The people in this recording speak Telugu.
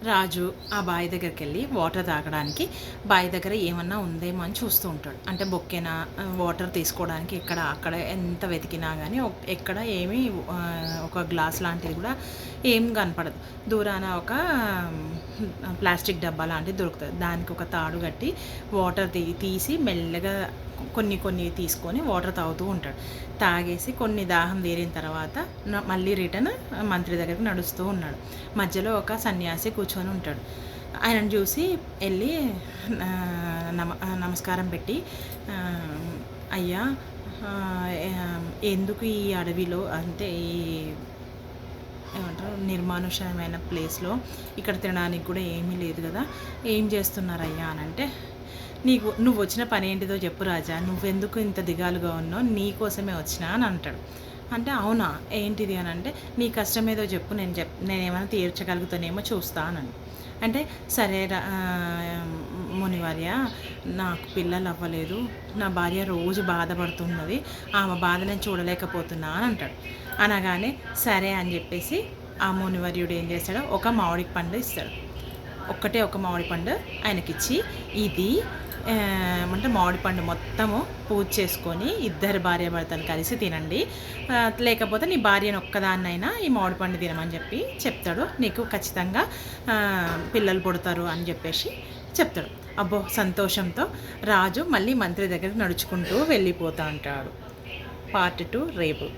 రాజు ఆ బావి దగ్గరికి వెళ్ళి వాటర్ తాగడానికి బావి దగ్గర ఏమన్నా ఉందేమో అని చూస్తూ ఉంటాడు. అంటే బొక్కేనా వాటర్ తీసుకోవడానికి ఇక్కడ అక్కడ ఎంత వెతికినా కానీ ఎక్కడ ఏమీ ఒక గ్లాస్ లాంటిది కూడా ఏం కనపడదు. దూరాన ఒక ప్లాస్టిక్ డబ్బా లాంటిది దొరుకుతుంది. దానికి ఒక తాడు కట్టి వాటర్ తీసి మెల్లగా కొన్ని కొన్ని తీసుకొని వాటర్ తాగుతూ ఉంటాడు. తాగేసి కొన్ని దాహం తీరిన తర్వాత మళ్ళీ రిటర్న్ మంత్రి దగ్గరికి నడుస్తూ ఉన్నాడు. మధ్యలో ఒక సన్యాసి కూర్చొని ఉంటాడు. ఆయనను చూసి వెళ్ళి నమస్కారం పెట్టి, అయ్యా, ఎందుకు ఈ అడవిలో, అంటే ఈ ఏమంటారు, నిర్మానుష్యమైన ప్లేస్లో ఇక్కడ తినడానికి కూడా ఏమీ లేదు కదా, ఏం చేస్తున్నారయ్యా అని అంటే, నువ్వు వచ్చిన పని ఏంటిదో చెప్పు రాజా, నువ్వెందుకు ఇంత దిగాలుగా ఉన్నావు, నీ కోసమే వచ్చినా అని అంటాడు. అంటే అవునా, ఏంటిది అని అంటే, నీ కష్టం ఏదో చెప్పు, నేనేమైనా తీర్చగలుగుతానేమో చూస్తానని. అంటే సరే మునివర్య, నాకు పిల్లలు అవ్వలేదు, నా భార్య రోజు బాధపడుతున్నది, ఆమె బాధ నేను చూడలేకపోతున్నా అని అంటాడు. అనగానే సరే అని చెప్పేసి ఆ మునివర్యుడు ఏం చేస్తాడో ఒక మామిడి పండు ఇస్తాడు. ఒక మామిడి పండు ఆయనకిచ్చి, ఇది అంటే మామిడి పండు మొత్తము పూజ చేసుకొని ఇద్దరు భార్యాభర్తలు కలిసి తినండి, లేకపోతే నీ భార్యను ఒక్కదాన్నైనా ఈ మామిడి పండు తినమని చెప్తాడు, నీకు ఖచ్చితంగా పిల్లలు పుడతారు అని చెప్పేసి చెప్తాడు. అబ్బో, సంతోషంతో రాజు మళ్ళీ మంత్రి దగ్గరికి నడుచుకుంటూ వెళ్ళిపోతూ ఉంటాడు. పార్ట్ 2 రేపు.